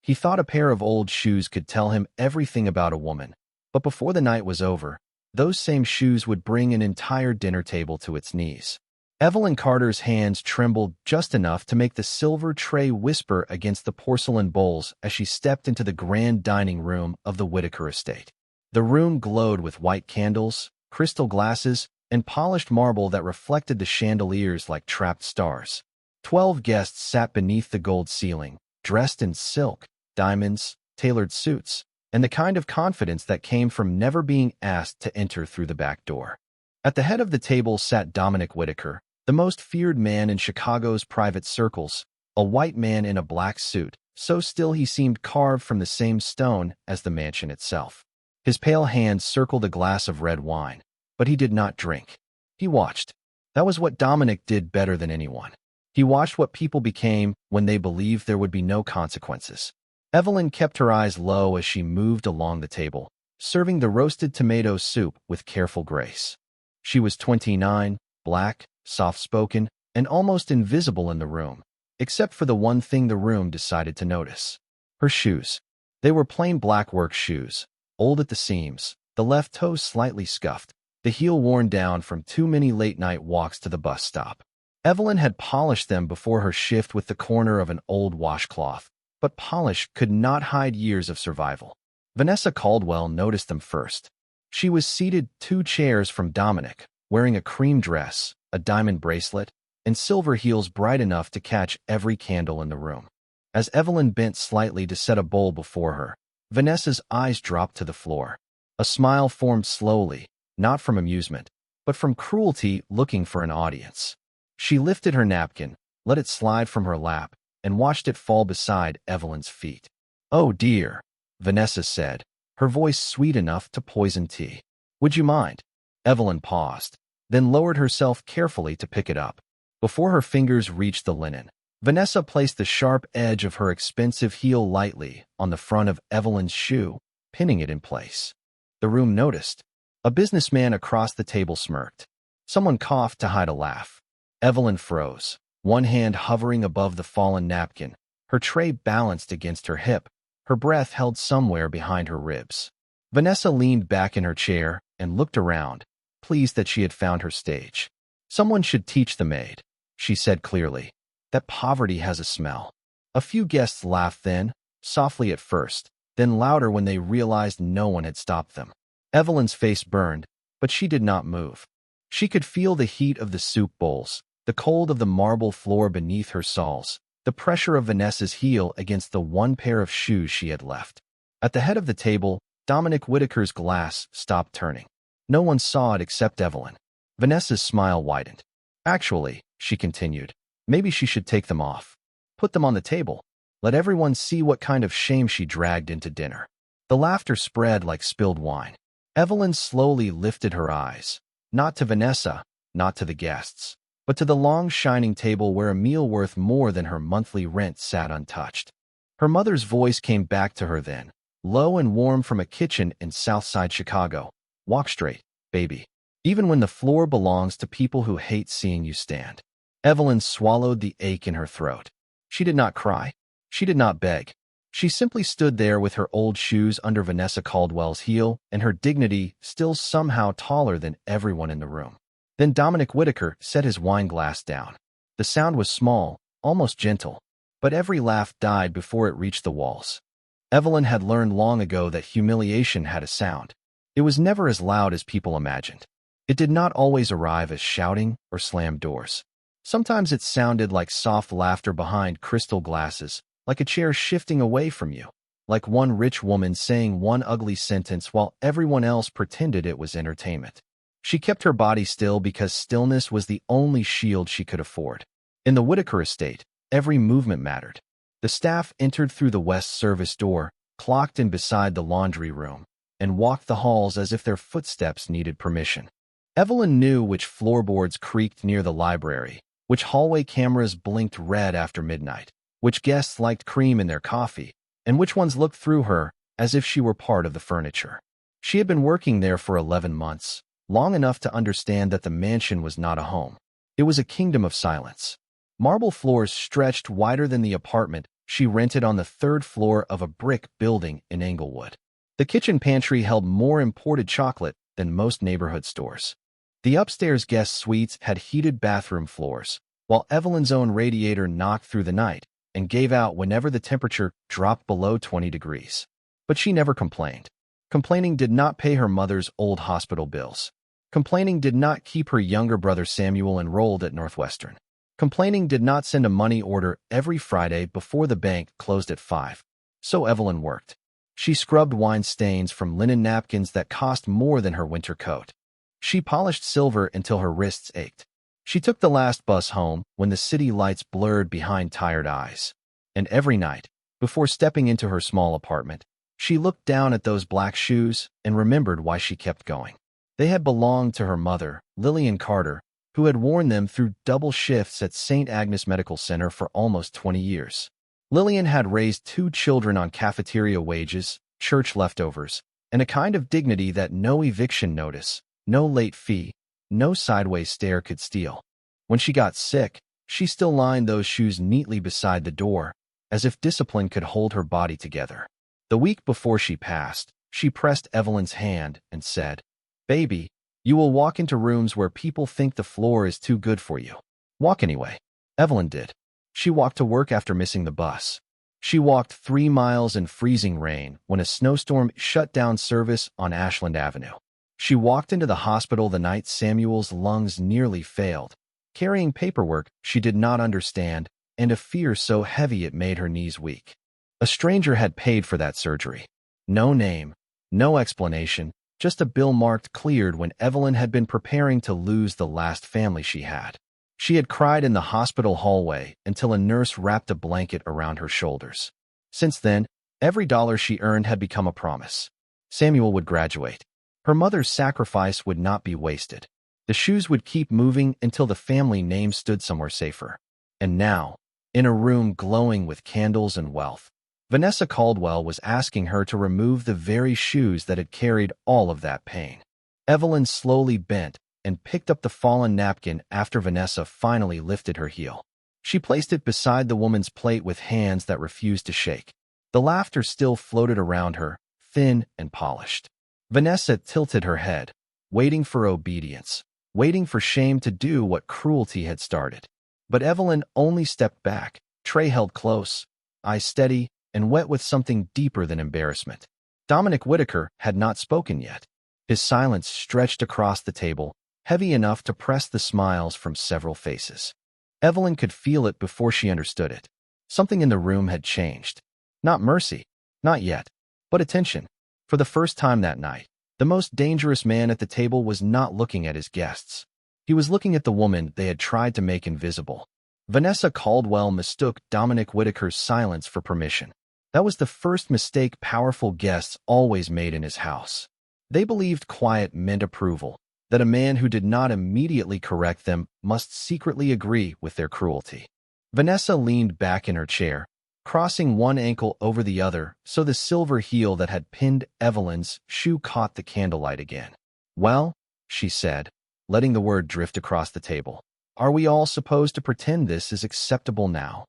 He thought a pair of old shoes could tell him everything about a woman, but before the night was over, those same shoes would bring an entire dinner table to its knees. Evelyn Carter's hands trembled just enough to make the silver tray whisper against the porcelain bowls as she stepped into the grand dining room of the Whitaker estate. The room glowed with white candles, crystal glasses, and polished marble that reflected the chandeliers like trapped stars. 12 guests sat beneath the gold ceiling, dressed in silk, diamonds, tailored suits, and the kind of confidence that came from never being asked to enter through the back door. At the head of the table sat Dominic Whitaker, the most feared man in Chicago's private circles, a white man in a black suit, so still he seemed carved from the same stone as the mansion itself. His pale hands circled a glass of red wine, but he did not drink. He watched. That was what Dominic did better than anyone. He watched what people became when they believed there would be no consequences. Evelyn kept her eyes low as she moved along the table, serving the roasted tomato soup with careful grace. She was 29, black, soft-spoken, and almost invisible in the room, except for the one thing the room decided to notice. Her shoes. They were plain black work shoes, old at the seams, the left toe slightly scuffed, the heel worn down from too many late-night walks to the bus stop. Evelyn had polished them before her shift with the corner of an old washcloth, but polish could not hide years of survival. Vanessa Caldwell noticed them first. She was seated 2 chairs from Dominic, wearing a cream dress, a diamond bracelet, and silver heels bright enough to catch every candle in the room. As Evelyn bent slightly to set a bowl before her, Vanessa's eyes dropped to the floor. A smile formed slowly, not from amusement, but from cruelty looking for an audience. She lifted her napkin, let it slide from her lap, and watched it fall beside Evelyn's feet. "Oh dear," Vanessa said, her voice sweet enough to poison tea. "Would you mind?" Evelyn paused, then lowered herself carefully to pick it up. Before her fingers reached the linen, Vanessa placed the sharp edge of her expensive heel lightly on the front of Evelyn's shoe, pinning it in place. The room noticed. A businessman across the table smirked. Someone coughed to hide a laugh. Evelyn froze, one hand hovering above the fallen napkin, her tray balanced against her hip, her breath held somewhere behind her ribs. Vanessa leaned back in her chair and looked around, pleased that she had found her stage. "Someone should teach the maid," she said clearly, "that poverty has a smell." A few guests laughed then, softly at first, then louder when they realized no one had stopped them. Evelyn's face burned, but she did not move. She could feel the heat of the soup bowls, the cold of the marble floor beneath her soles, the pressure of Vanessa's heel against the one pair of shoes she had left. At the head of the table, Dominic Whitaker's glass stopped turning. No one saw it except Evelyn. Vanessa's smile widened. "Actually," she continued, "maybe she should take them off. Put them on the table. Let everyone see what kind of shame she dragged into dinner." The laughter spread like spilled wine. Evelyn slowly lifted her eyes, not to Vanessa, not to the guests, but to the long shining table where a meal worth more than her monthly rent sat untouched. Her mother's voice came back to her then, low and warm from a kitchen in Southside Chicago. "Walk straight, baby. Even when the floor belongs to people who hate seeing you stand." Evelyn swallowed the ache in her throat. She did not cry. She did not beg. She simply stood there with her old shoes under Vanessa Caldwell's heel and her dignity still somehow taller than everyone in the room. Then Dominic Whitaker set his wine glass down. The sound was small, almost gentle, but every laugh died before it reached the walls. Evelyn had learned long ago that humiliation had a sound. It was never as loud as people imagined. It did not always arrive as shouting or slammed doors. Sometimes it sounded like soft laughter behind crystal glasses, like a chair shifting away from you, like one rich woman saying one ugly sentence while everyone else pretended it was entertainment. She kept her body still because stillness was the only shield she could afford. In the Whitaker estate, every movement mattered. The staff entered through the west service door, clocked in beside the laundry room, and walked the halls as if their footsteps needed permission. Evelyn knew which floorboards creaked near the library, which hallway cameras blinked red after midnight, which guests liked cream in their coffee, and which ones looked through her as if she were part of the furniture. She had been working there for 11 months, long enough to understand that the mansion was not a home. It was a kingdom of silence. Marble floors stretched wider than the apartment she rented on the third floor of a brick building in Englewood. The kitchen pantry held more imported chocolate than most neighborhood stores. The upstairs guest suites had heated bathroom floors, while Evelyn's own radiator knocked through the night and gave out whenever the temperature dropped below 20 degrees. But she never complained. Complaining did not pay her mother's old hospital bills. Complaining did not keep her younger brother Samuel enrolled at Northwestern. Complaining did not send a money order every Friday before the bank closed at 5. So Evelyn worked. She scrubbed wine stains from linen napkins that cost more than her winter coat. She polished silver until her wrists ached. She took the last bus home when the city lights blurred behind tired eyes. And every night, before stepping into her small apartment, she looked down at those black shoes and remembered why she kept going. They had belonged to her mother, Lillian Carter, who had worn them through double shifts at St. Agnes Medical Center for almost 20 years. Lillian had raised 2 children on cafeteria wages, church leftovers, and a kind of dignity that no eviction notice, no late fee, no sideways stare could steal. When she got sick, she still lined those shoes neatly beside the door, as if discipline could hold her body together. The week before she passed, she pressed Evelyn's hand and said, "Baby, you will walk into rooms where people think the floor is too good for you. Walk anyway." Evelyn did. She walked to work after missing the bus. She walked 3 miles in freezing rain when a snowstorm shut down service on Ashland Avenue. She walked into the hospital the night Samuel's lungs nearly failed, carrying paperwork she did not understand and a fear so heavy it made her knees weak. A stranger had paid for that surgery. No name, no explanation, just a bill marked cleared when Evelyn had been preparing to lose the last family she had. She had cried in the hospital hallway until a nurse wrapped a blanket around her shoulders. Since then, every dollar she earned had become a promise. Samuel would graduate. Her mother's sacrifice would not be wasted. The shoes would keep moving until the family name stood somewhere safer. And now, in a room glowing with candles and wealth, Vanessa Caldwell was asking her to remove the very shoes that had carried all of that pain. Evelyn slowly bent and picked up the fallen napkin after Vanessa finally lifted her heel. She placed it beside the woman's plate with hands that refused to shake. The laughter still floated around her, thin and polished. Vanessa tilted her head, waiting for obedience, waiting for shame to do what cruelty had started. But Evelyn only stepped back, tray held close, eyes steady, and wet with something deeper than embarrassment. Dominic Whitaker had not spoken yet. His silence stretched across the table, heavy enough to press the smiles from several faces. Evelyn could feel it before she understood it. Something in the room had changed. Not mercy, not yet, but attention. For the first time that night, the most dangerous man at the table was not looking at his guests. He was looking at the woman they had tried to make invisible. Vanessa Caldwell mistook Dominic Whitaker's silence for permission. That was the first mistake powerful guests always made in his house. They believed quiet meant approval, that a man who did not immediately correct them must secretly agree with their cruelty. Vanessa leaned back in her chair, crossing one ankle over the other so the silver heel that had pinned Evelyn's shoe caught the candlelight again. "Well," she said, letting the word drift across the table, "are we all supposed to pretend this is acceptable now?"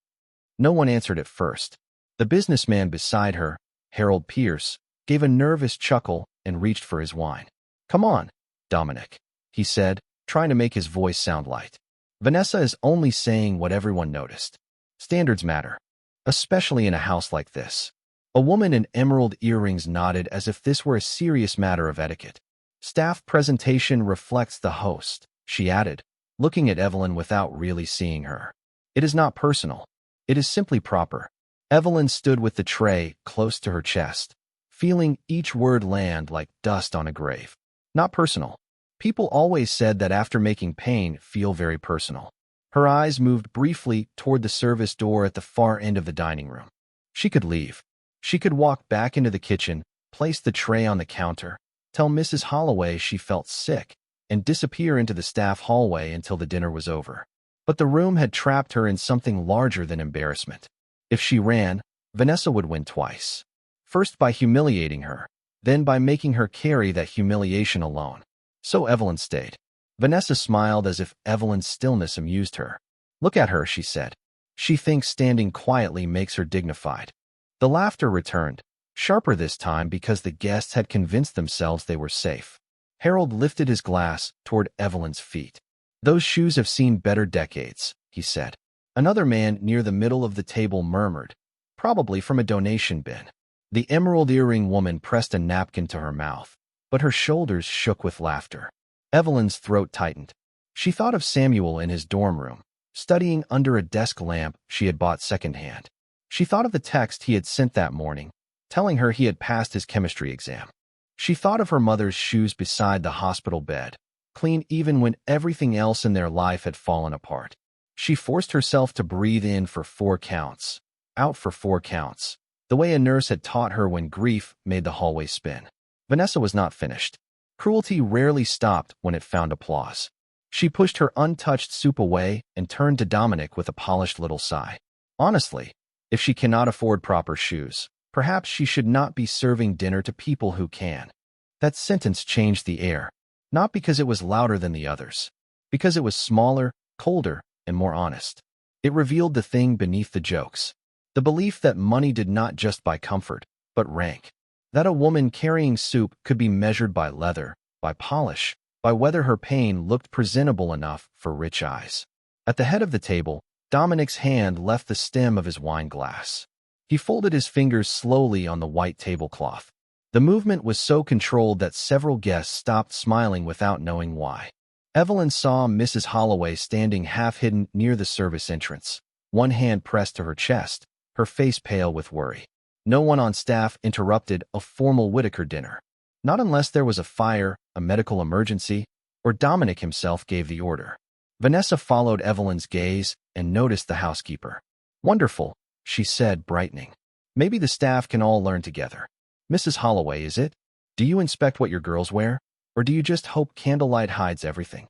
No one answered at first. The businessman beside her, Harold Pierce, gave a nervous chuckle and reached for his wine. "Come on, Dominic," he said, trying to make his voice sound light. "Vanessa is only saying what everyone noticed. Standards matter, especially in a house like this." A woman in emerald earrings nodded as if this were a serious matter of etiquette. "Staff presentation reflects the host," she added, looking at Evelyn without really seeing her. "It is not personal. It is simply proper." Evelyn stood with the tray close to her chest, feeling each word land like dust on a grave. Not personal. People always said that after making pain feel very personal. Her eyes moved briefly toward the service door at the far end of the dining room. She could leave. She could walk back into the kitchen, place the tray on the counter, tell Mrs. Holloway she felt sick, and disappear into the staff hallway until the dinner was over. But the room had trapped her in something larger than embarrassment. If she ran, Vanessa would win twice. First by humiliating her, then by making her carry that humiliation alone. So Evelyn stayed. Vanessa smiled as if Evelyn's stillness amused her. "Look at her," she said. She thinks standing quietly makes her dignified. The laughter returned, sharper this time because the guests had convinced themselves they were safe. Harold lifted his glass toward Evelyn's feet. "Those shoes have seen better decades," he said. Another man near the middle of the table murmured, "Probably from a donation bin." The emerald earring woman pressed a napkin to her mouth, but her shoulders shook with laughter. Evelyn's throat tightened. She thought of Samuel in his dorm room, studying under a desk lamp she had bought secondhand. She thought of the text he had sent that morning, telling her he had passed his chemistry exam. She thought of her mother's shoes beside the hospital bed, clean even when everything else in their life had fallen apart. She forced herself to breathe in for 4 counts, out for 4 counts, the way a nurse had taught her when grief made the hallway spin. Vanessa was not finished. Cruelty rarely stopped when it found applause. She pushed her untouched soup away and turned to Dominic with a polished little sigh. Honestly, if she cannot afford proper shoes, perhaps she should not be serving dinner to people who can. That sentence changed the air, not because it was louder than the others, because it was smaller, colder, and more honest. It revealed the thing beneath the jokes, the belief that money did not just buy comfort, but rank. That a woman carrying soup could be measured by leather, by polish, by whether her pain looked presentable enough for rich eyes. At the head of the table, Dominic's hand left the stem of his wine glass. He folded his fingers slowly on the white tablecloth. The movement was so controlled that several guests stopped smiling without knowing why. Evelyn saw Mrs. Holloway standing half-hidden near the service entrance, one hand pressed to her chest, her face pale with worry. No one on staff interrupted a formal Whitaker dinner. Not unless there was a fire, a medical emergency, or Dominic himself gave the order. Vanessa followed Evelyn's gaze and noticed the housekeeper. "Wonderful," she said, brightening. "Maybe the staff can all learn together. Mrs. Holloway, is it? Do you inspect what your girls wear? Or do you just hope candlelight hides everything?"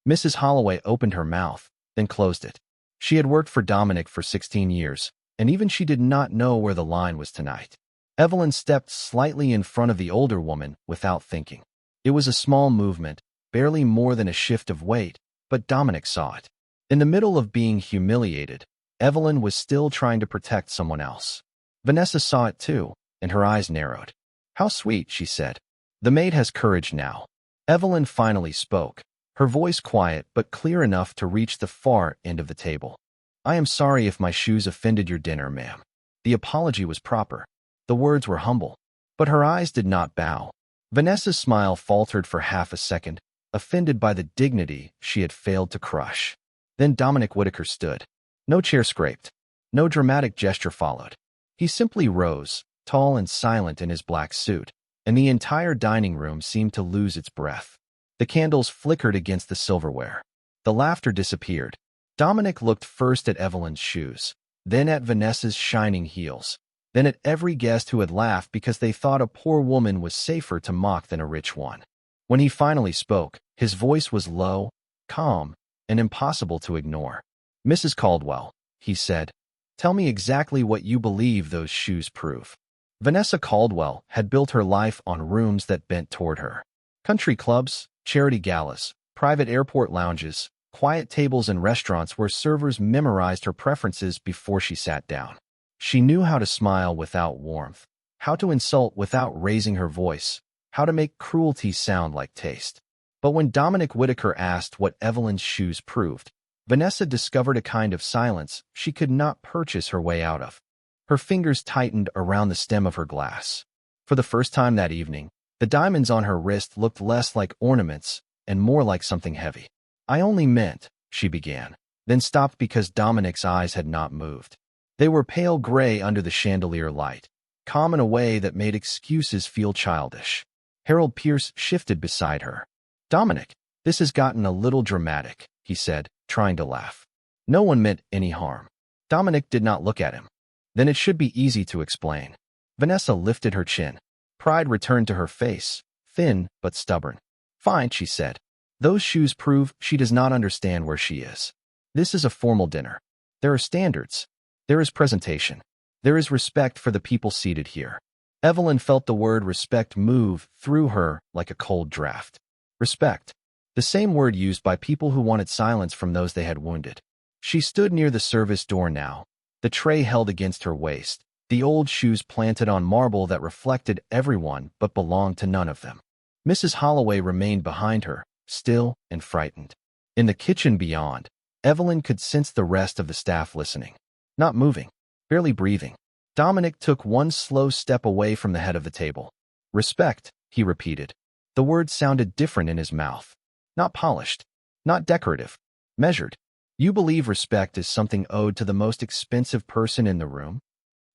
Mrs. Holloway opened her mouth, then closed it. She had worked for Dominic for 16 years, and even she did not know where the line was tonight. Evelyn stepped slightly in front of the older woman without thinking. It was a small movement, barely more than a shift of weight, but Dominic saw it. In the middle of being humiliated, Evelyn was still trying to protect someone else. Vanessa saw it too, and her eyes narrowed. "How sweet," she said. "The maid has courage now." Evelyn finally spoke, her voice quiet but clear enough to reach the far end of the table. "I am sorry if my shoes offended your dinner, ma'am." The apology was proper. The words were humble. But her eyes did not bow. Vanessa's smile faltered for half a second, offended by the dignity she had failed to crush. Then Dominic Whitaker stood. No chair scraped. No dramatic gesture followed. He simply rose, tall and silent in his black suit, and the entire dining room seemed to lose its breath. The candles flickered against the silverware. The laughter disappeared. Dominic looked first at Evelyn's shoes, then at Vanessa's shining heels, then at every guest who had laughed because they thought a poor woman was safer to mock than a rich one. When he finally spoke, his voice was low, calm, and impossible to ignore. "Mrs. Caldwell," he said, "tell me exactly what you believe those shoes prove." Vanessa Caldwell had built her life on rooms that bent toward her. Country clubs, charity galas, private airport lounges, quiet tables and restaurants where servers memorized her preferences before she sat down. She knew how to smile without warmth, how to insult without raising her voice, how to make cruelty sound like taste. But when Dominic Whitaker asked what Evelyn's shoes proved, Vanessa discovered a kind of silence she could not purchase her way out of. Her fingers tightened around the stem of her glass. For the first time that evening, the diamonds on her wrist looked less like ornaments and more like something heavy. "I only meant," she began, then stopped because Dominic's eyes had not moved. They were pale gray under the chandelier light, calm in a way that made excuses feel childish. Harold Pierce shifted beside her. "Dominic, this has gotten a little dramatic," he said, trying to laugh. "No one meant any harm." Dominic did not look at him. "Then it should be easy to explain." Vanessa lifted her chin. Pride returned to her face, thin but stubborn. "Fine," she said. "Those shoes prove she does not understand where she is. This is a formal dinner. There are standards. There is presentation. There is respect for the people seated here." Evelyn felt the word respect move through her like a cold draft. Respect. The same word used by people who wanted silence from those they had wounded. She stood near the service door now, the tray held against her waist, the old shoes planted on marble that reflected everyone but belonged to none of them. Mrs. Holloway remained behind her, still and frightened. In the kitchen beyond, Evelyn could sense the rest of the staff listening. Not moving, barely breathing. Dominic took one slow step away from the head of the table. Respect, he repeated. The words sounded different in his mouth. Not polished, not decorative, measured. You believe respect is something owed to the most expensive person in the room?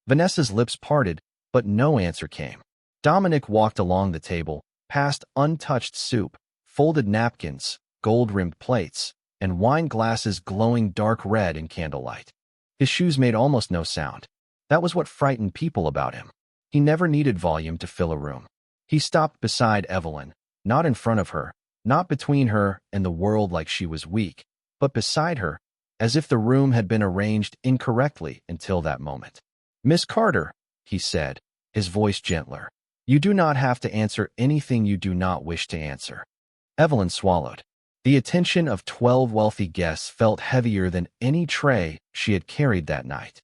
Vanessa's lips parted, but no answer came. Dominic walked along the table, past untouched soup, folded napkins, gold-rimmed plates, and wine glasses glowing dark red in candlelight. His shoes made almost no sound. That was what frightened people about him. He never needed volume to fill a room. He stopped beside Evelyn, not in front of her, not between her and the world like she was weak, but beside her, as if the room had been arranged incorrectly until that moment. "Miss Carter," he said, his voice gentler, "you do not have to answer anything you do not wish to answer." Evelyn swallowed. The attention of 12 wealthy guests felt heavier than any tray she had carried that night.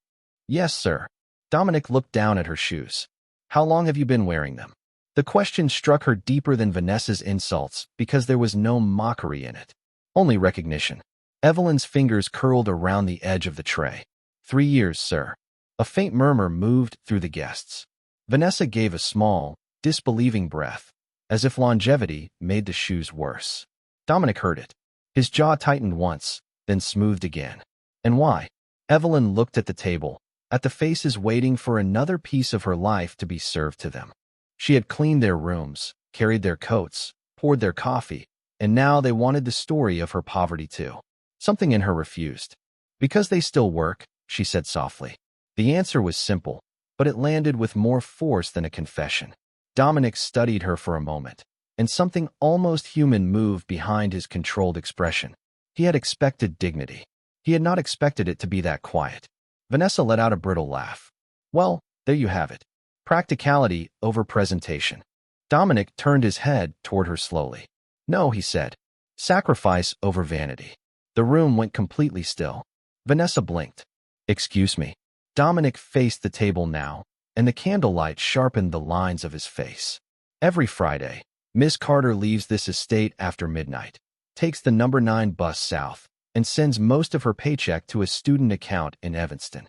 "Yes, sir." Dominic looked down at her shoes. "How long have you been wearing them?" The question struck her deeper than Vanessa's insults because there was no mockery in it. Only recognition. Evelyn's fingers curled around the edge of the tray. 3 years, sir." A faint murmur moved through the guests. Vanessa gave a small, disbelieving breath, as if longevity made the shoes worse. Dominic heard it. His jaw tightened once, then smoothed again. "And why?" Evelyn looked at the table, at the faces waiting for another piece of her life to be served to them. She had cleaned their rooms, carried their coats, poured their coffee, and now they wanted the story of her poverty too. Something in her refused. "Because they still work," she said softly. The answer was simple, but it landed with more force than a confession. Dominic studied her for a moment, and something almost human moved behind his controlled expression. He had expected dignity. He had not expected it to be that quiet. Vanessa let out a brittle laugh. "Well, there you have it. Practicality over presentation." Dominic turned his head toward her slowly. "No," he said. "Sacrifice over vanity." The room went completely still. Vanessa blinked. "Excuse me." Dominic faced the table now, and the candlelight sharpened the lines of his face. "Every Friday, Miss Carter leaves this estate after midnight, takes the number 9 bus south, and sends most of her paycheck to a student account in Evanston."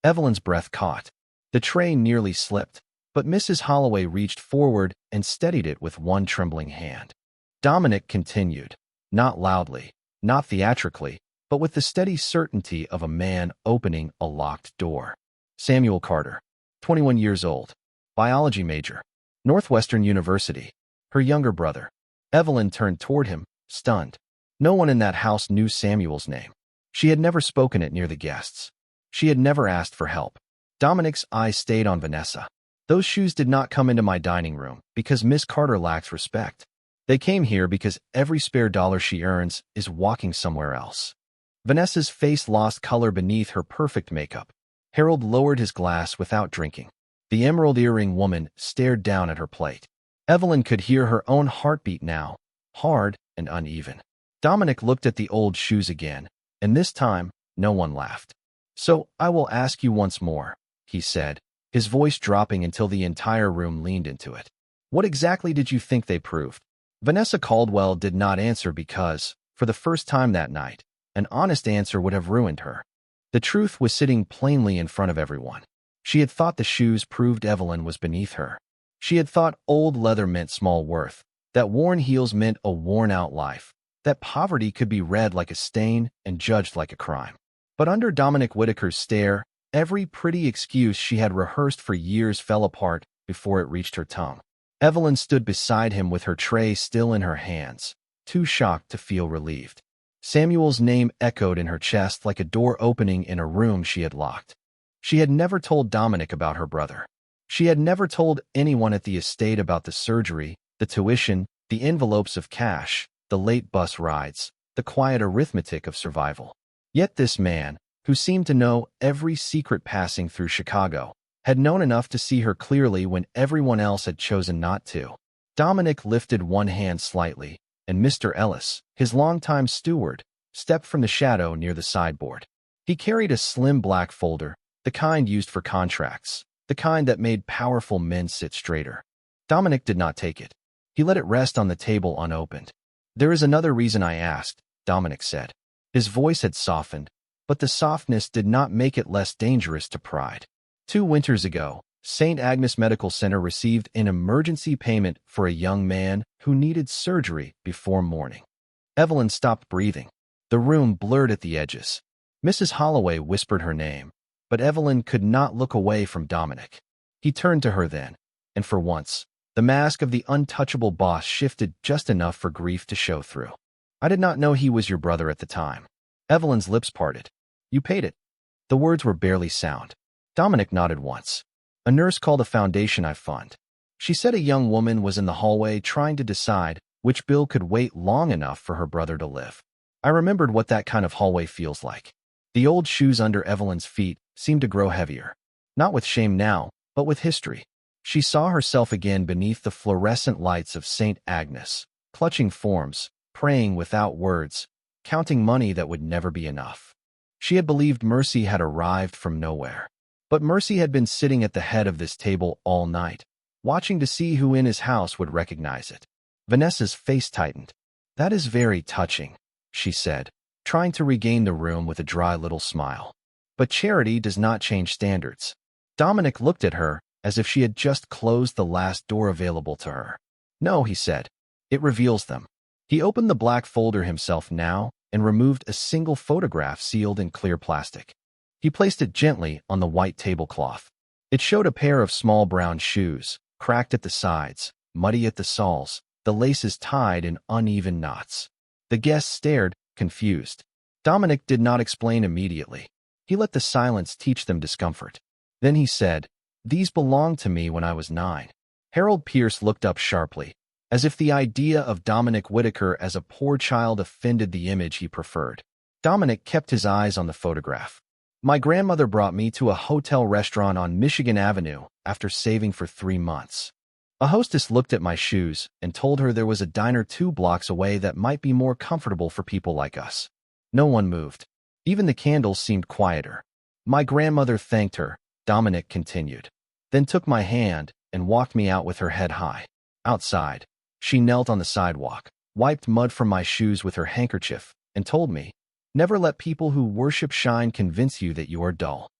Evelyn's breath caught. The tray nearly slipped, but Mrs. Holloway reached forward and steadied it with one trembling hand. Dominic continued, not loudly, not theatrically, but with the steady certainty of a man opening a locked door. "Samuel Carter, 21 years old, biology major, Northwestern University, her younger brother." Evelyn turned toward him, stunned. No one in that house knew Samuel's name. She had never spoken it near the guests. She had never asked for help. Dominic's eyes stayed on Vanessa. "Those shoes did not come into my dining room because Miss Carter lacks respect. They came here because every spare dollar she earns is walking somewhere else." Vanessa's face lost color beneath her perfect makeup. Harold lowered his glass without drinking. The emerald earring woman stared down at her plate. Evelyn could hear her own heartbeat now, hard and uneven. Dominic looked at the old shoes again, and this time, no one laughed. "So, I will ask you once more," he said, his voice dropping until the entire room leaned into it. "What exactly did you think they proved?" Vanessa Caldwell did not answer because, for the first time that night, an honest answer would have ruined her. The truth was sitting plainly in front of everyone. She had thought the shoes proved Evelyn was beneath her. She had thought old leather meant small worth, that worn heels meant a worn-out life, that poverty could be read like a stain and judged like a crime. But under Dominic Whitaker's stare, every pretty excuse she had rehearsed for years fell apart before it reached her tongue. Evelyn stood beside him with her tray still in her hands, too shocked to feel relieved. Samuel's name echoed in her chest like a door opening in a room she had locked. She had never told Dominic about her brother. She had never told anyone at the estate about the surgery, the tuition, the envelopes of cash, the late bus rides, the quiet arithmetic of survival. Yet this man, who seemed to know every secret passing through Chicago, had known enough to see her clearly when everyone else had chosen not to. Dominic lifted one hand slightly, and Mr. Ellis, his longtime steward, stepped from the shadow near the sideboard. He carried a slim black folder, the kind used for contracts, the kind that made powerful men sit straighter. Dominic did not take it. He let it rest on the table unopened. "There is another reason I asked," Dominic said. His voice had softened, but the softness did not make it less dangerous to pride. 2 winters ago, St. Agnes Medical Center received an emergency payment for a young man who needed surgery before morning. Evelyn stopped breathing. The room blurred at the edges. Mrs. Holloway whispered her name, but Evelyn could not look away from Dominic. He turned to her then, and for once, the mask of the untouchable boss shifted just enough for grief to show through. "I did not know he was your brother at the time." Evelyn's lips parted. "You paid it." The words were barely sound. Dominic nodded once. "A nurse called a foundation I fund. She said a young woman was in the hallway trying to decide which bill could wait long enough for her brother to live." I remembered what that kind of hallway feels like. The old shoes under Evelyn's feet seemed to grow heavier. Not with shame now, but with history. She saw herself again beneath the fluorescent lights of St. Agnes, clutching forms, praying without words, counting money that would never be enough. She had believed mercy had arrived from nowhere. But mercy had been sitting at the head of this table all night, watching to see who in his house would recognize it. Vanessa's face tightened. "That is very touching," she said, trying to regain the room with a dry little smile. "But charity does not change standards." Dominic looked at her as if she had just closed the last door available to her. "No," he said. "It reveals them." He opened the black folder himself now and removed a single photograph sealed in clear plastic. He placed it gently on the white tablecloth. It showed a pair of small brown shoes, cracked at the sides, muddy at the soles, the laces tied in uneven knots. The guests stared, confused. Dominic did not explain immediately. He let the silence teach them discomfort. Then he said, "These belonged to me when I was 9. Harold Pierce looked up sharply, as if the idea of Dominic Whitaker as a poor child offended the image he preferred. Dominic kept his eyes on the photograph. "My grandmother brought me to a hotel restaurant on Michigan Avenue after saving for 3 months. A hostess looked at my shoes and told her there was a diner 2 blocks away that might be more comfortable for people like us." No one moved. Even the candles seemed quieter. "My grandmother thanked her," Dominic continued, "then took my hand and walked me out with her head high. Outside, she knelt on the sidewalk, wiped mud from my shoes with her handkerchief, and told me, 'Never let people who worship shine convince you that you are dull.'"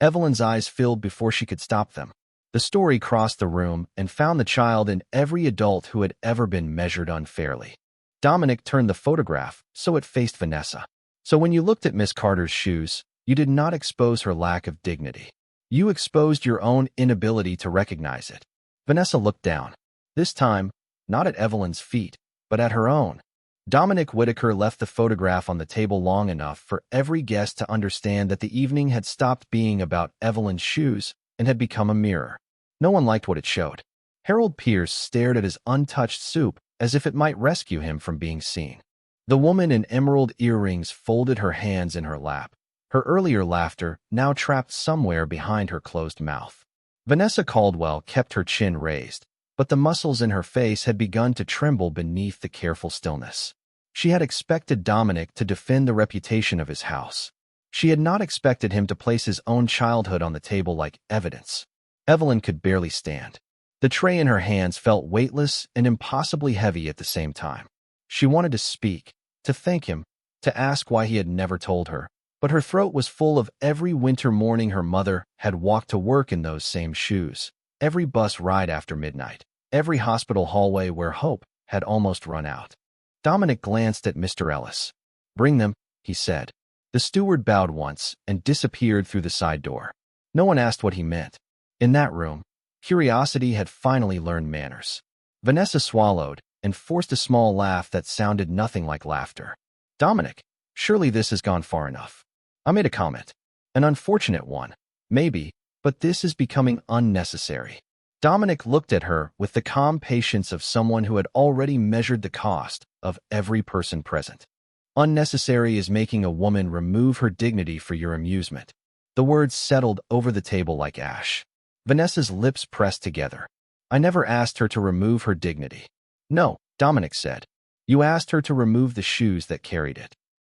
Evelyn's eyes filled before she could stop them. The story crossed the room and found the child in every adult who had ever been measured unfairly. Dominic turned the photograph so it faced Vanessa. "So when you looked at Miss Carter's shoes, you did not expose her lack of dignity. You exposed your own inability to recognize it." Vanessa looked down. This time, not at Evelyn's feet, but at her own. Dominic Whitaker left the photograph on the table long enough for every guest to understand that the evening had stopped being about Evelyn's shoes and had become a mirror. No one liked what it showed. Harold Pierce stared at his untouched soup as if it might rescue him from being seen. The woman in emerald earrings folded her hands in her lap, her earlier laughter now trapped somewhere behind her closed mouth. Vanessa Caldwell kept her chin raised, but the muscles in her face had begun to tremble beneath the careful stillness. She had expected Dominic to defend the reputation of his house. She had not expected him to place his own childhood on the table like evidence. Evelyn could barely stand. The tray in her hands felt weightless and impossibly heavy at the same time. She wanted to speak, to thank him, to ask why he had never told her, but her throat was full of every winter morning her mother had walked to work in those same shoes, every bus ride after midnight, every hospital hallway where hope had almost run out. Dominic glanced at Mr. Ellis. "Bring them," he said. The steward bowed once and disappeared through the side door. No one asked what he meant. In that room, curiosity had finally learned manners. Vanessa swallowed and forced a small laugh that sounded nothing like laughter. "Dominic, surely this has gone far enough." I made a comment. An unfortunate one, maybe, but this is becoming unnecessary. Dominic looked at her with the calm patience of someone who had already measured the cost of every person present. "Unnecessary is making a woman remove her dignity for your amusement." The words settled over the table like ash. Vanessa's lips pressed together. "I never asked her to remove her dignity." "No," Dominic said. "You asked her to remove the shoes that carried it."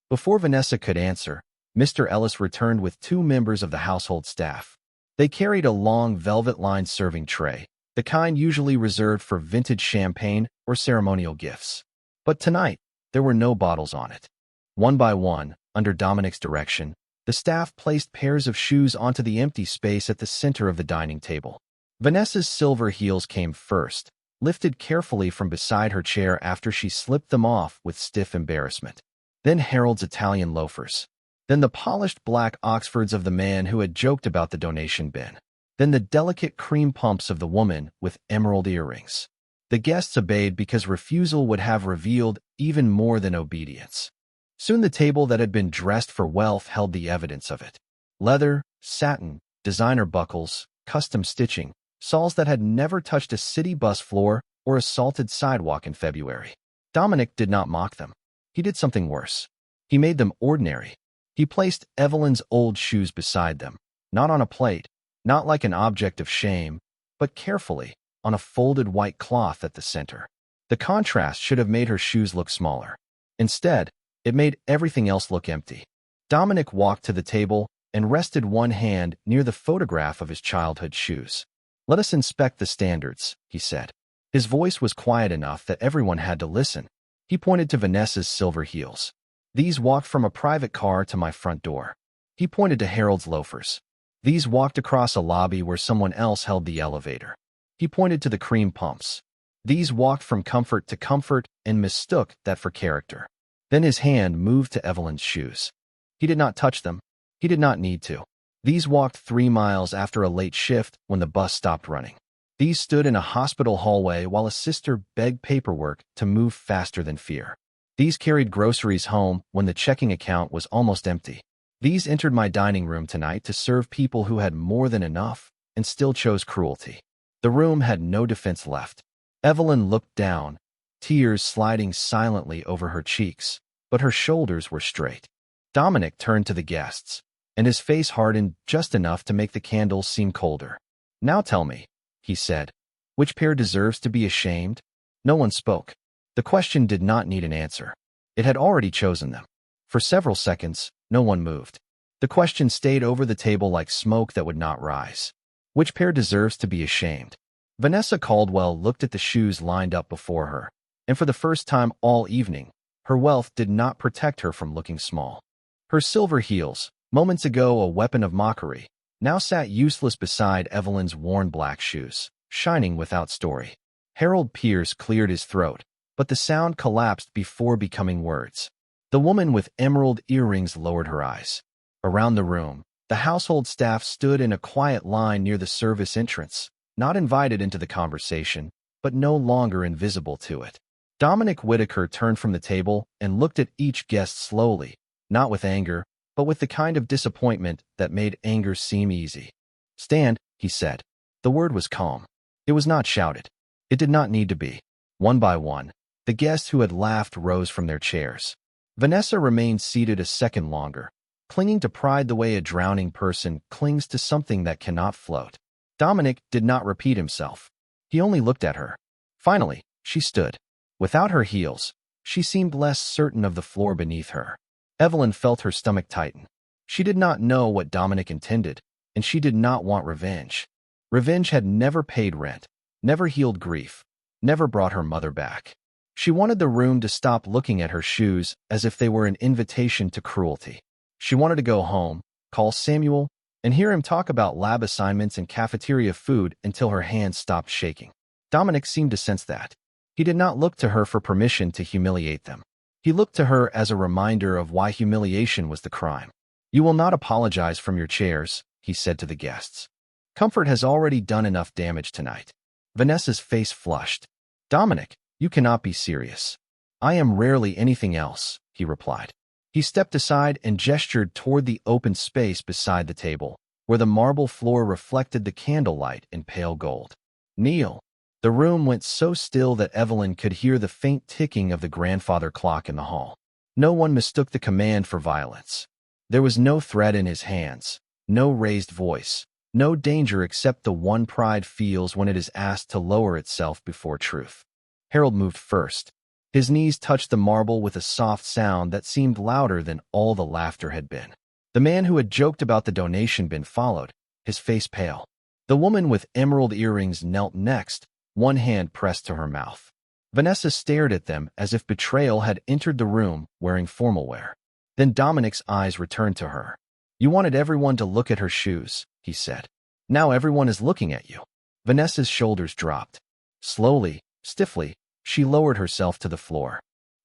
Before Vanessa could answer, Mr. Ellis returned with 2 members of the household staff. They carried a long velvet-lined serving tray, the kind usually reserved for vintage champagne or ceremonial gifts. But tonight, there were no bottles on it. One by one, under Dominic's direction, the staff placed pairs of shoes onto the empty space at the center of the dining table. Vanessa's silver heels came first, lifted carefully from beside her chair after she slipped them off with stiff embarrassment. Then Harold's Italian loafers. Then the polished black Oxfords of the man who had joked about the donation bin. Then the delicate cream pumps of the woman with emerald earrings. The guests obeyed because refusal would have revealed even more than obedience. Soon the table that had been dressed for wealth held the evidence of it. Leather, satin, designer buckles, custom stitching, soles that had never touched a city bus floor or a salted sidewalk in February. Dominic did not mock them. He did something worse. He made them ordinary. He placed Evelyn's old shoes beside them, not on a plate, not like an object of shame, but carefully, on a folded white cloth at the center. The contrast should have made her shoes look smaller. Instead, it made everything else look empty. Dominic walked to the table and rested one hand near the photograph of his childhood shoes. "Let us inspect the standards," he said. His voice was quiet enough that everyone had to listen. He pointed to Vanessa's silver heels. "These walked from a private car to my front door." He pointed to Harold's loafers. "These walked across a lobby where someone else held the elevator." He pointed to the cream pumps. "These walked from comfort to comfort and mistook that for character." Then his hand moved to Evelyn's shoes. He did not touch them. He did not need to. "These walked 3 miles after a late shift when the bus stopped running." These stood in a hospital hallway while a sister begged paperwork to move faster than fear. These carried groceries home when the checking account was almost empty. These entered my dining room tonight to serve people who had more than enough and still chose cruelty. The room had no defense left. Evelyn looked down, tears sliding silently over her cheeks, but her shoulders were straight. Dominic turned to the guests, and his face hardened just enough to make the candles seem colder. "Now tell me," he said, "which pair deserves to be ashamed?" No one spoke. The question did not need an answer. It had already chosen them. For several seconds, no one moved. The question stayed over the table like smoke that would not rise. Which pair deserves to be ashamed? Vanessa Caldwell looked at the shoes lined up before her, and for the first time all evening, her wealth did not protect her from looking small. Her silver heels, moments ago a weapon of mockery, now sat useless beside Evelyn's worn black shoes, shining without story. Harold Pierce cleared his throat, but the sound collapsed before becoming words. The woman with emerald earrings lowered her eyes. Around the room, the household staff stood in a quiet line near the service entrance, not invited into the conversation, but no longer invisible to it. Dominic Whitaker turned from the table and looked at each guest slowly, not with anger, but with the kind of disappointment that made anger seem easy. "Stand," he said. The word was calm. It was not shouted. It did not need to be. One by one, the guests who had laughed rose from their chairs. Vanessa remained seated a second longer, clinging to pride the way a drowning person clings to something that cannot float. Dominic did not repeat himself. He only looked at her. Finally, she stood. Without her heels, she seemed less certain of the floor beneath her. Evelyn felt her stomach tighten. She did not know what Dominic intended, and she did not want revenge. Revenge had never paid rent, never healed grief, never brought her mother back. She wanted the room to stop looking at her shoes as if they were an invitation to cruelty. She wanted to go home, call Samuel, and hear him talk about lab assignments and cafeteria food until her hands stopped shaking. Dominic seemed to sense that. He did not look to her for permission to humiliate them. He looked to her as a reminder of why humiliation was the crime. "You will not apologize from your chairs," he said to the guests. "Comfort has already done enough damage tonight." Vanessa's face flushed. "Dominic, you cannot be serious." "I am rarely anything else," he replied. He stepped aside and gestured toward the open space beside the table, where the marble floor reflected the candlelight in pale gold. "Kneel." The room went so still that Evelyn could hear the faint ticking of the grandfather clock in the hall. No one mistook the command for violence. There was no threat in his hands, no raised voice, no danger except the one pride feels when it is asked to lower itself before truth. Harold moved first. His knees touched the marble with a soft sound that seemed louder than all the laughter had been. The man who had joked about the donation bin followed, his face pale. The woman with emerald earrings knelt next, one hand pressed to her mouth. Vanessa stared at them as if betrayal had entered the room wearing formal wear. Then Dominic's eyes returned to her. "You wanted everyone to look at her shoes," he said. "Now everyone is looking at you." Vanessa's shoulders dropped. Slowly, stiffly, she lowered herself to the floor.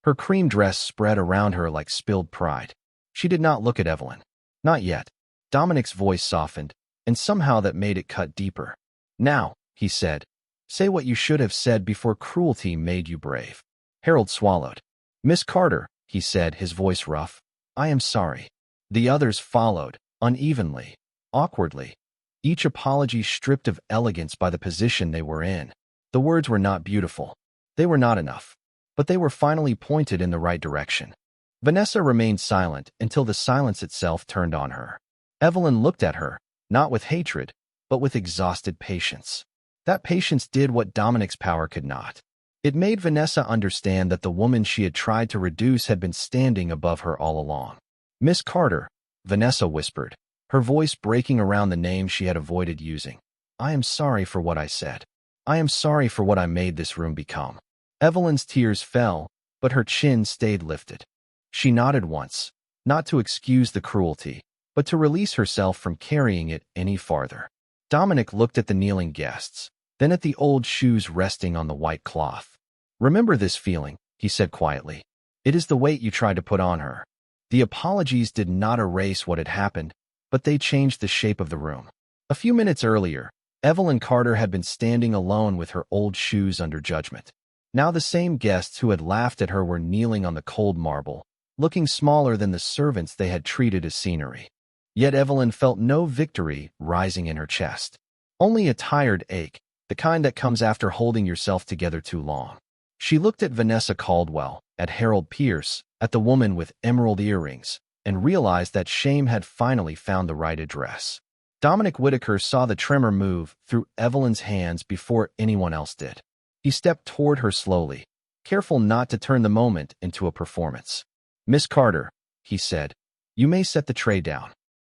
Her cream dress spread around her like spilled pride. She did not look at Evelyn. Not yet. Dominic's voice softened, and somehow that made it cut deeper. "Now," he said, "say what you should have said before cruelty made you brave." Harold swallowed. "Miss Carter," he said, his voice rough, "I am sorry." The others followed, unevenly, awkwardly, each apology stripped of elegance by the position they were in. The words were not beautiful. They were not enough. But they were finally pointed in the right direction. Vanessa remained silent until the silence itself turned on her. Evelyn looked at her, not with hatred, but with exhausted patience. That patience did what Dominic's power could not. It made Vanessa understand that the woman she had tried to reduce had been standing above her all along. "Miss Carter," Vanessa whispered, her voice breaking around the name she had avoided using. "I am sorry for what I said. I am sorry for what I made this room become." Evelyn's tears fell, but her chin stayed lifted. She nodded once, not to excuse the cruelty, but to release herself from carrying it any farther. Dominic looked at the kneeling guests, then at the old shoes resting on the white cloth. "Remember this feeling," he said quietly. "It is the weight you tried to put on her." The apologies did not erase what had happened, but they changed the shape of the room. A few minutes earlier, Evelyn Carter had been standing alone with her old shoes under judgment. Now the same guests who had laughed at her were kneeling on the cold marble, looking smaller than the servants they had treated as scenery. Yet Evelyn felt no victory rising in her chest. Only a tired ache, the kind that comes after holding yourself together too long. She looked at Vanessa Caldwell, at Harold Pierce, at the woman with emerald earrings, and realized that shame had finally found the right address. Dominic Whitaker saw the tremor move through Evelyn's hands before anyone else did. He stepped toward her slowly, careful not to turn the moment into a performance. "Miss Carter," he said, "you may set the tray down."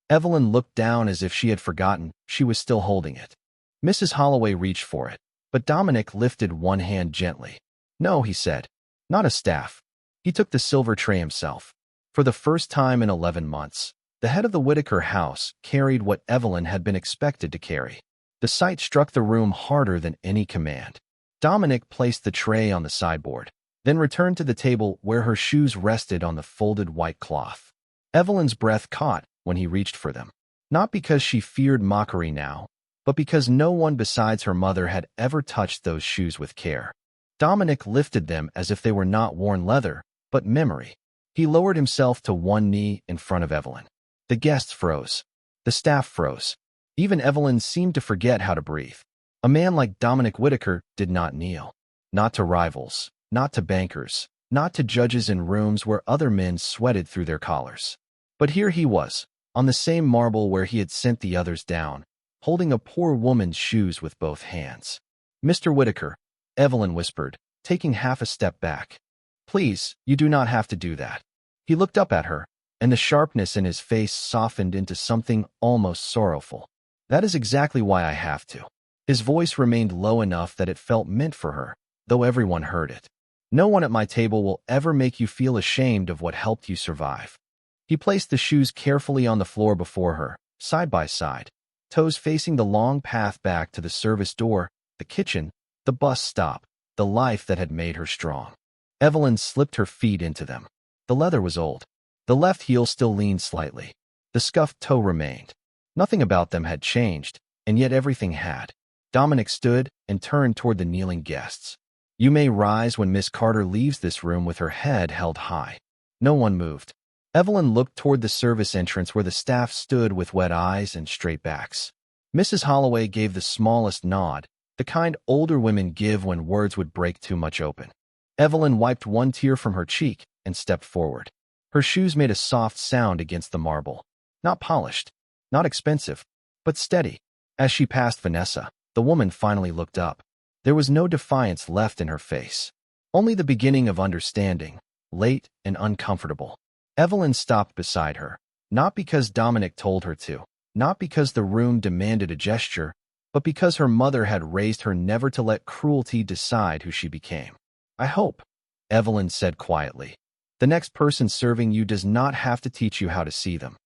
Evelyn looked down as if she had forgotten she was still holding it. Mrs. Holloway reached for it, but Dominic lifted one hand gently. "No," he said, "not a staff." He took the silver tray himself. For the first time in 11 months, the head of the Whitaker house carried what Evelyn had been expected to carry. The sight struck the room harder than any command. Dominic placed the tray on the sideboard, then returned to the table where her shoes rested on the folded white cloth. Evelyn's breath caught when he reached for them, not because she feared mockery now, but because no one besides her mother had ever touched those shoes with care. Dominic lifted them as if they were not worn leather, but memory. He lowered himself to one knee in front of Evelyn. The guests froze. The staff froze. Even Evelyn seemed to forget how to breathe. A man like Dominic Whitaker did not kneel. Not to rivals, not to bankers, not to judges in rooms where other men sweated through their collars. But here he was, on the same marble where he had sent the others down, holding a poor woman's shoes with both hands. "Mr. Whitaker," Evelyn whispered, taking half a step back. "Please, you do not have to do that." He looked up at her, and the sharpness in his face softened into something almost sorrowful. "That is exactly why I have to." His voice remained low enough that it felt meant for her, though everyone heard it. "No one at my table will ever make you feel ashamed of what helped you survive." He placed the shoes carefully on the floor before her, side by side, toes facing the long path back to the service door, the kitchen, the bus stop, the life that had made her strong. Evelyn slipped her feet into them. The leather was old. The left heel still leaned slightly. The scuffed toe remained. Nothing about them had changed, and yet everything had. Dominic stood and turned toward the kneeling guests. "You may rise when Miss Carter leaves this room with her head held high." No one moved. Evelyn looked toward the service entrance where the staff stood with wet eyes and straight backs. Mrs. Holloway gave the smallest nod, the kind older women give when words would break too much open. Evelyn wiped one tear from her cheek and stepped forward. Her shoes made a soft sound against the marble. Not polished, not expensive, but steady. As she passed Vanessa, the woman finally looked up. There was no defiance left in her face, Only the beginning of understanding, late and uncomfortable. Evelyn stopped beside her, not because Dominic told her to, not because the room demanded a gesture, but because her mother had raised her never to let cruelty decide who she became. "I hope," Evelyn said quietly, "the next person serving you does not have to teach you how to see them."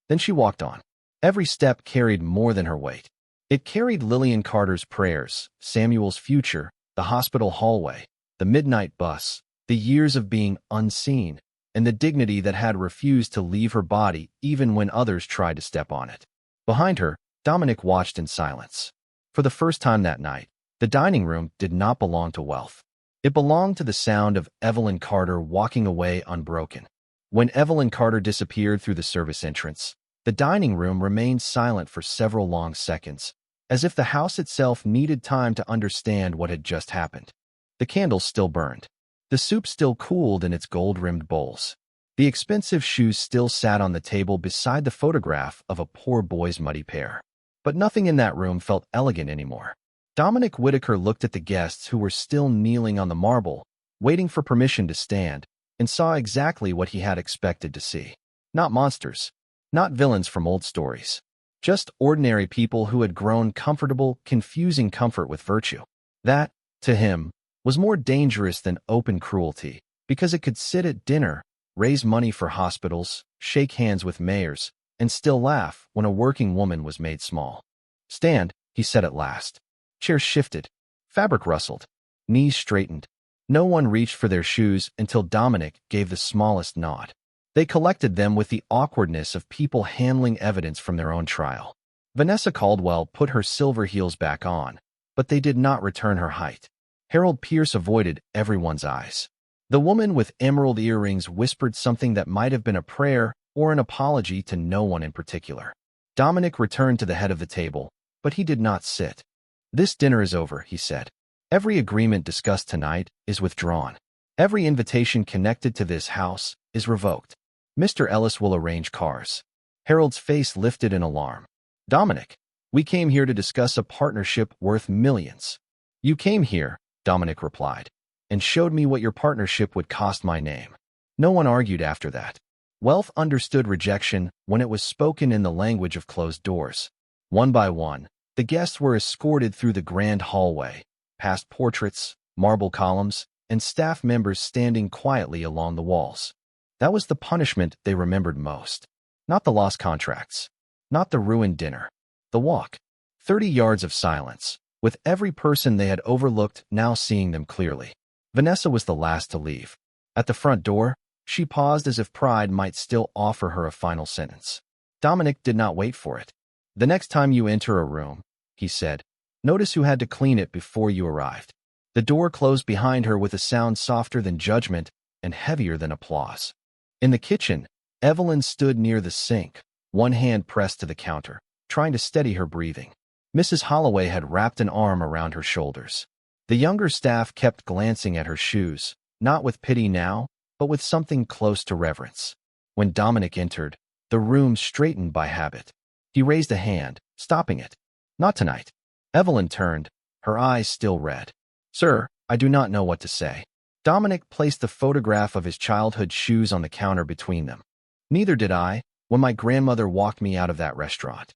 Then she walked on. Every step carried more than her weight. It carried Lillian Carter's prayers, Samuel's future, the hospital hallway, the midnight bus, the years of being unseen, and the dignity that had refused to leave her body even when others tried to step on it. Behind her, Dominic watched in silence. For the first time that night, the dining room did not belong to wealth. It belonged to the sound of Evelyn Carter walking away unbroken. When Evelyn Carter disappeared through the service entrance, the dining room remained silent for several long seconds, as if the house itself needed time to understand what had just happened. The candles still burned. The soup still cooled in its gold-rimmed bowls. The expensive shoes still sat on the table beside the photograph of a poor boy's muddy pair. But nothing in that room felt elegant anymore. Dominic Whitaker looked at the guests who were still kneeling on the marble, waiting for permission to stand, and saw exactly what he had expected to see. Not monsters, not villains from old stories. Just ordinary people who had grown comfortable, confusing comfort with virtue. That, to him, was more dangerous than open cruelty, because it could sit at dinner, raise money for hospitals, shake hands with mayors, and still laugh when a working woman was made small. "Stand," he said at last. Chairs shifted. Fabric rustled. Knees straightened. No one reached for their shoes until Dominic gave the smallest nod. They collected them with the awkwardness of people handling evidence from their own trial. Vanessa Caldwell put her silver heels back on, but they did not return her height. Harold Pierce avoided everyone's eyes. The woman with emerald earrings whispered something that might have been a prayer or an apology to no one in particular. Dominic returned to the head of the table, but he did not sit. "This dinner is over," he said. "Every agreement discussed tonight is withdrawn. Every invitation connected to this house is revoked. Mr. Ellis will arrange cars." Harold's face lifted in alarm. "Dominic, we came here to discuss a partnership worth millions." "You came here," Dominic replied, "and showed me what your partnership would cost my name." No one argued after that. Wealth understood rejection when it was spoken in the language of closed doors. One by one, the guests were escorted through the grand hallway, past portraits, marble columns, and staff members standing quietly along the walls. That was the punishment they remembered most. Not the lost contracts. Not the ruined dinner. The walk. 30 yards of silence, with every person they had overlooked now seeing them clearly. Vanessa was the last to leave. At the front door, she paused as if pride might still offer her a final sentence. Dominic did not wait for it. "The next time you enter a room," he said, "notice who had to clean it before you arrived." The door closed behind her with a sound softer than judgment and heavier than applause. In the kitchen, Evelyn stood near the sink, one hand pressed to the counter, trying to steady her breathing. Mrs. Holloway had wrapped an arm around her shoulders. The younger staff kept glancing at her shoes, not with pity now, but with something close to reverence. When Dominic entered, the room straightened by habit. He raised a hand, stopping it. "Not tonight." Evelyn turned, her eyes still red. "Sir, I do not know what to say." Dominic placed the photograph of his childhood shoes on the counter between them. "Neither did I, when my grandmother walked me out of that restaurant."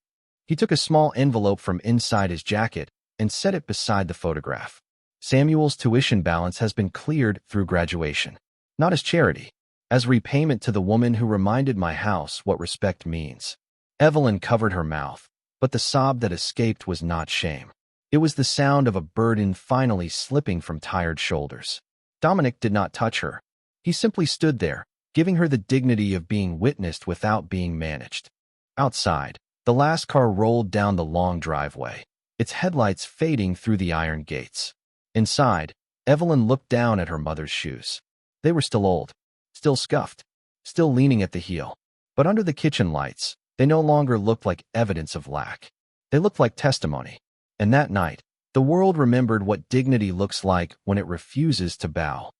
He took a small envelope from inside his jacket and set it beside the photograph. "Samuel's tuition balance has been cleared through graduation. Not as charity, as repayment to the woman who reminded my house what respect means." Evelyn covered her mouth, but the sob that escaped was not shame. It was the sound of a burden finally slipping from tired shoulders. Dominic did not touch her. He simply stood there, giving her the dignity of being witnessed without being managed. Outside, the last car rolled down the long driveway, its headlights fading through the iron gates. Inside, Evelyn looked down at her mother's shoes. They were still old, still scuffed, still leaning at the heel. But under the kitchen lights, they no longer looked like evidence of lack. They looked like testimony. And that night, the world remembered what dignity looks like when it refuses to bow.